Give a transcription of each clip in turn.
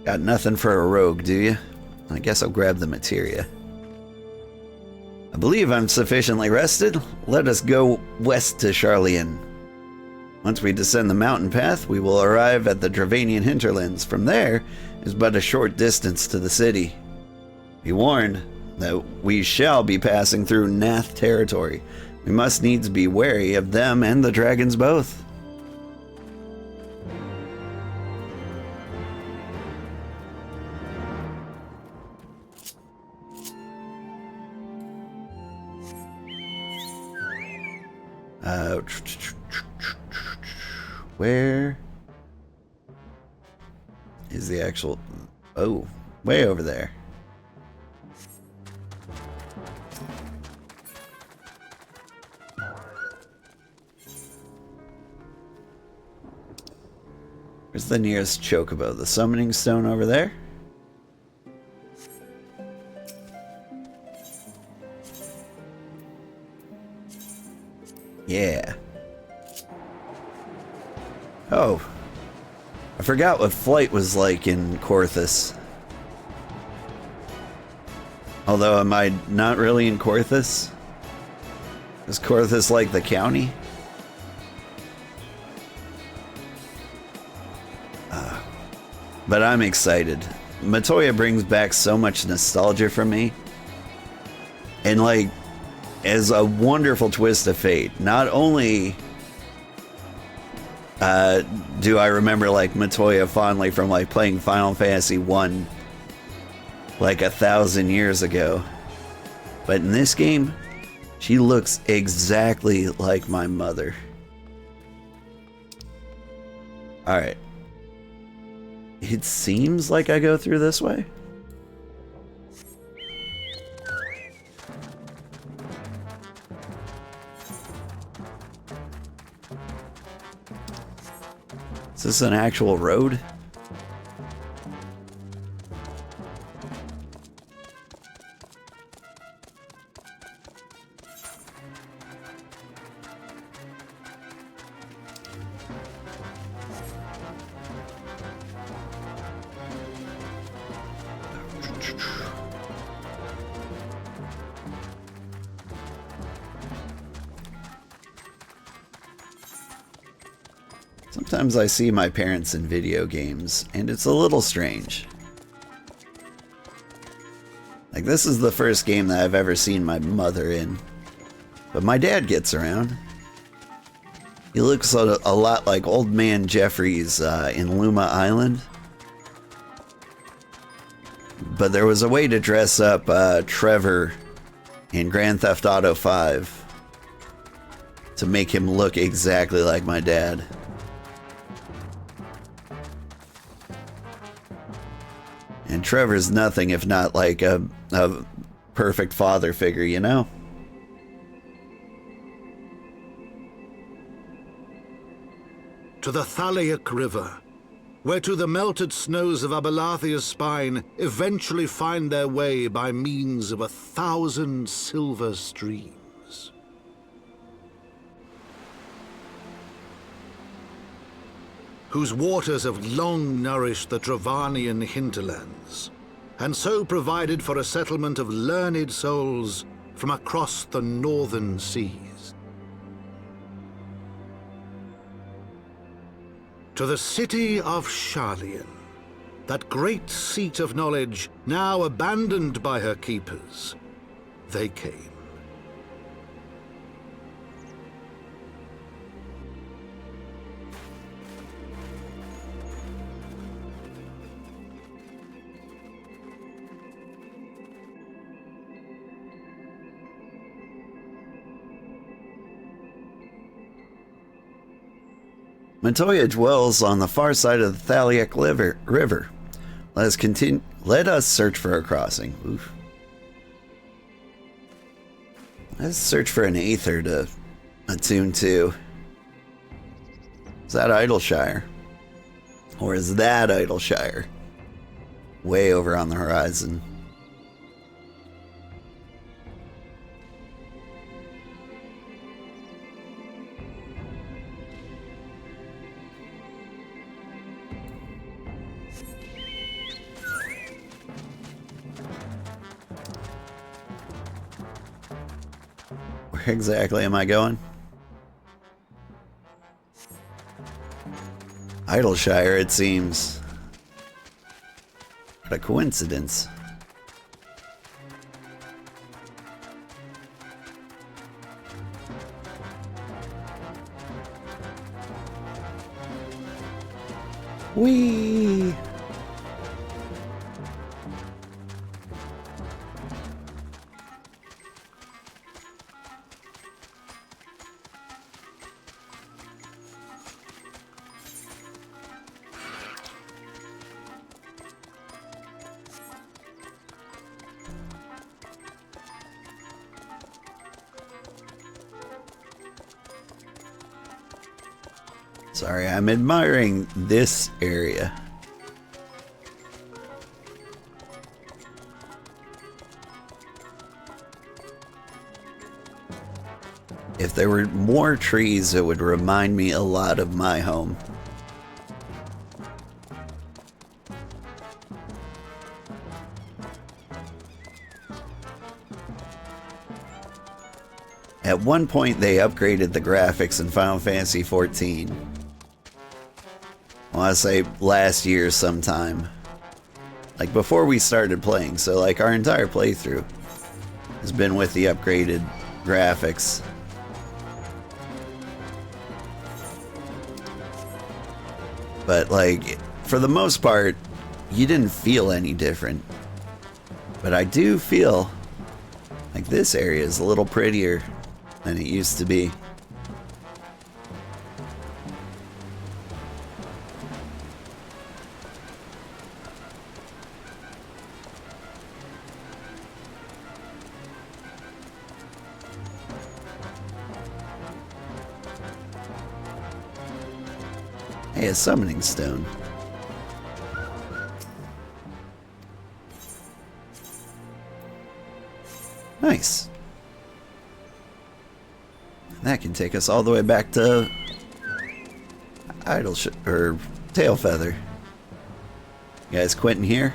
Got nothing for a rogue, do you? I guess I'll grab the materia. I believe I'm sufficiently rested. Let us go west to Charlian. Once we descend the mountain path, we will arrive at the Dravanian hinterlands. From there is but a short distance to the city. Be warned that we shall be passing through Nath territory. We must needs be wary of them and the dragons both. Where is the actual... Oh, way over there. Where's the nearest chocobo? The summoning stone over there? Yeah. Oh. I forgot what flight was like in Korthus. Although, am I not really in Korthus? Is Korthus like the county? But I'm excited. Matoya brings back so much nostalgia for me. And like, as a wonderful twist of fate, not only do I remember like Matoya fondly from like playing Final Fantasy 1 like 1,000 years ago, but in this game, she looks exactly like my mother. Alright. It seems like I go through this way. Is this an actual road? Sometimes I see my parents in video games, and it's a little strange. Like, this is the first game that I've ever seen my mother in. But my dad gets around. He looks a lot like Old Man Jeffries in Luma Island. But there was a way to dress up Trevor in Grand Theft Auto 5 to make him look exactly like my dad. And Trevor's nothing if not like a perfect father figure, you know? To the Thaliac River, where to the melted snows of Abelathia's spine eventually find their way by means of 1,000 silver streams. Whose waters have long nourished the Dravanian hinterlands, and so provided for a settlement of learned souls from across the northern seas. To the city of Charlian, that great seat of knowledge now abandoned by her keepers, they came. Matoya dwells on the far side of the Thaliac River. Let us search for a crossing. Oof. Let's search for an Aether to attune to. Is that Idleshire? Or is that Idleshire? Way over on the horizon. Where exactly am I going? Idleshire, it seems. What a coincidence. Whee! Sorry, I'm admiring this area. If there were more trees, it would remind me a lot of my home. At one point, they upgraded the graphics in Final Fantasy XIV. I want to say last year sometime. Like before we started playing, so like our entire playthrough has been with the upgraded graphics. But like, for the most part, you didn't feel any different. But I do feel like this area is a little prettier than it used to be. Hey, a summoning stone. Nice. That can take us all the way back to or Tailfeather. You guys quitting here?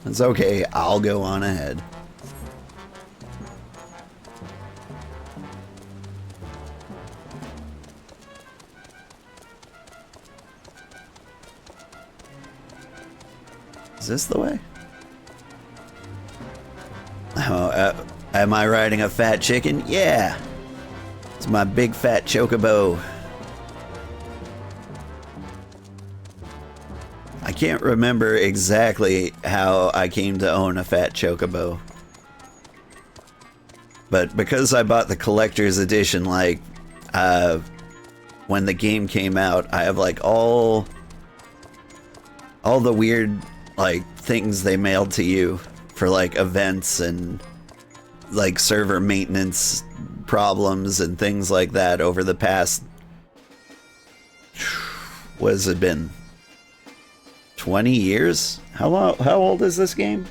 It's okay, I'll go on ahead. Is this the way? Oh, am I riding a fat chicken? Yeah! It's my big fat chocobo. I can't remember exactly how I came to own a fat chocobo. But because I bought the collector's edition, like, when the game came out, I have, like, all the weird, like, things they mailed to you for, like, events and, like, server maintenance problems and things like that over the past, what has it been, 20 years? How old is this game?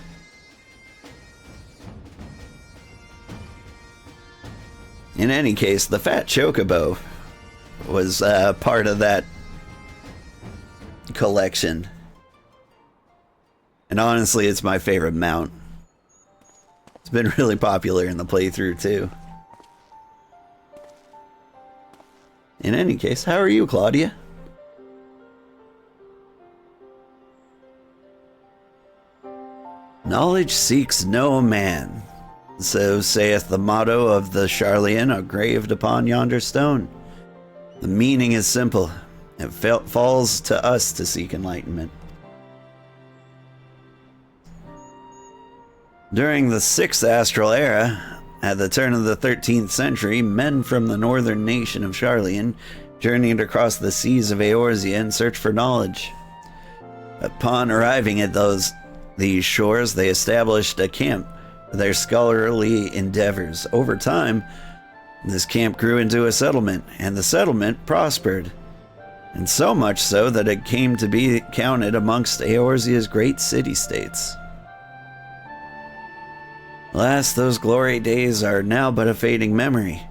In any case, the fat chocobo was part of that collection. And honestly, it's my favorite mount. It's been really popular in the playthrough too. In any case, how are you, Claudia? Knowledge seeks no man. So saith the motto of the Sharlayan engraved upon yonder stone. The meaning is simple. It falls to us to seek enlightenment. During the 6th Astral Era, at the turn of the 13th century, men from the northern nation of Sharlayan journeyed across the seas of Eorzea in search for knowledge. Upon arriving at these shores, they established a camp for their scholarly endeavors. Over time, this camp grew into a settlement, and the settlement prospered, and so much so that it came to be counted amongst Eorzea's great city-states. Alas, those glory days are now but a fading memory.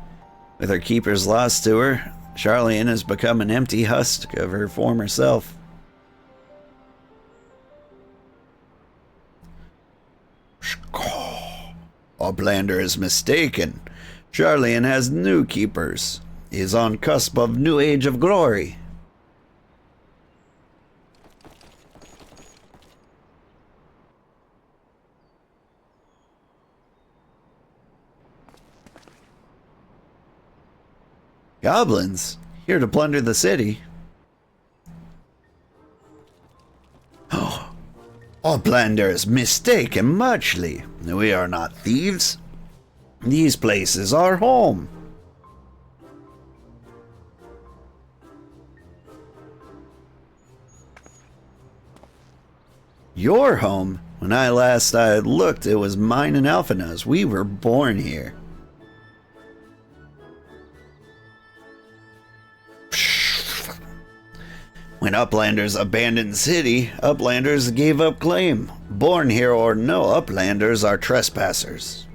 With her keepers lost to her, Sharlayan has become an empty husk of her former self. Outlander is mistaken. Charlian has new keepers. He is on cusp of new age of glory. Goblins, here to plunder the city. Oh, Uplanders mistaken muchly. We are not thieves. These places are home. Your home? When I last looked, it was mine and Alphina's. We were born here. When Uplanders abandoned city, Uplanders gave up claim. Born here or no, Uplanders are trespassers.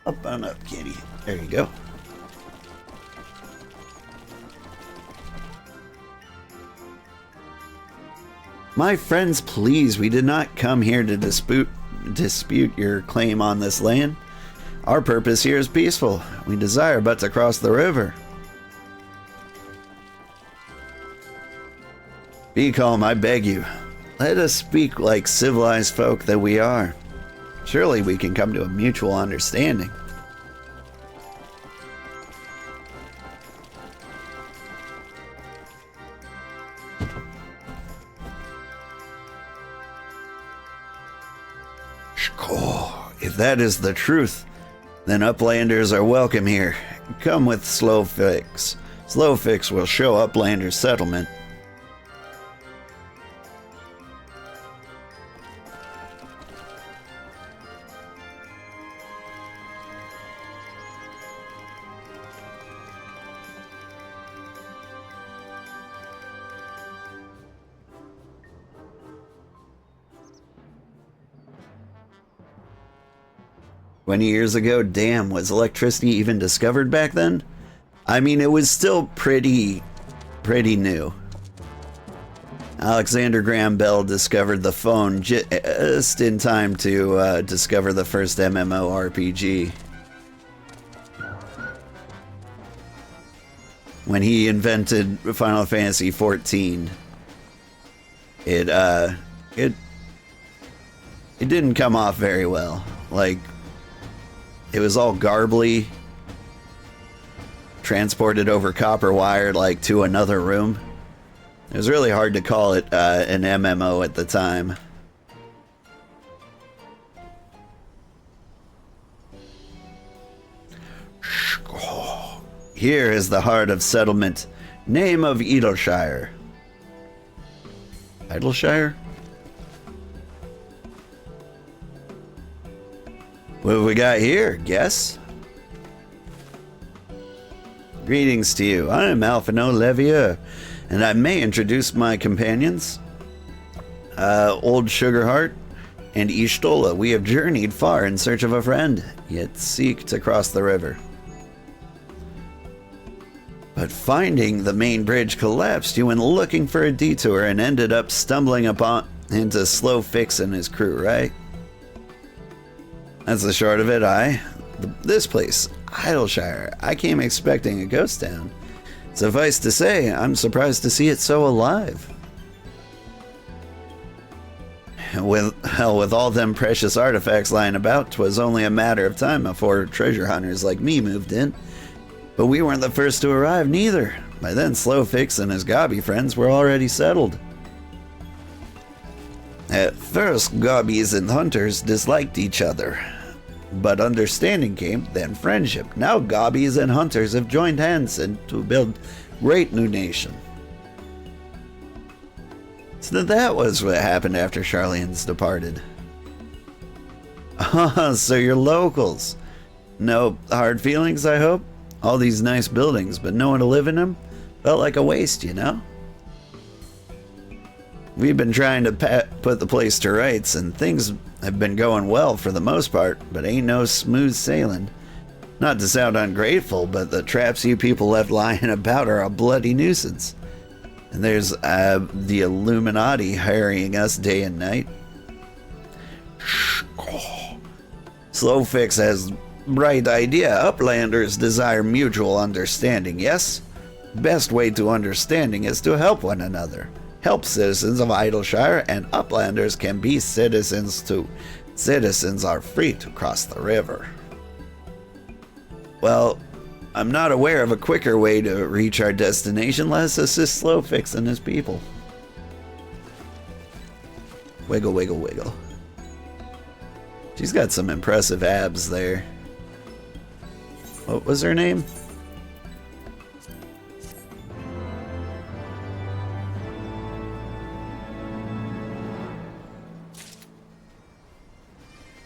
Up and up, kitty. There you go. My friends, please, we did not come here to dispute your claim on this land. Our purpose here is peaceful. We desire but to cross the river. Be calm, I beg you. Let us speak like civilized folk that we are. Surely we can come to a mutual understanding. If that is the truth, then Uplanders are welcome here. Come with Slowfix. Slowfix will show Uplanders settlement. Years ago, damn, was electricity even discovered back then? I mean, it was still pretty new. Alexander Graham Bell discovered the phone just in time to discover the first MMORPG. When he invented Final Fantasy XIV, it didn't come off very well. Like, it was all garbly, transported over copper wire, like, to another room. It was really hard to call it an MMO at the time. Here is the heart of settlement. Name of Idleshire. Idleshire? What have we got here? Guess? Greetings to you. I am Alphino Levier, and I may introduce my companions. Old Sugarheart and Ishtola. We have journeyed far in search of a friend, yet seek to cross the river. But finding the main bridge collapsed, you went looking for a detour and ended up stumbling into Slowfix and his crew, right? That's the short of it. This place, Idleshire, I came expecting a ghost town. Suffice to say, I'm surprised to see it so alive. With all them precious artifacts lying about, 'twas only a matter of time before treasure hunters like me moved in. But we weren't the first to arrive, neither. By then, Slowfix and his gobby friends were already settled. At first, gobbies and hunters disliked each other. But understanding came, then friendship. Now gobbies and hunters have joined hands to build great new nation. So that was what happened after Charlian's departed. So you're locals. No hard feelings, I hope? All these nice buildings, but no one to live in them? Felt like a waste, you know? We've been trying to put the place to rights, and things have been going well for the most part, but ain't no smooth sailing. Not to sound ungrateful, but the traps you people left lying about are a bloody nuisance. And there's the Illuminati harrying us day and night. Slowfix has right idea. Uplanders desire mutual understanding, yes? Best way to understanding is to help one another. Help citizens of Idleshire, and Uplanders can be citizens too. Citizens are free to cross the river. Well, I'm not aware of a quicker way to reach our destination. Let us assist Slowfix and his people. Wiggle, wiggle, wiggle. She's got some impressive abs there. What was her name?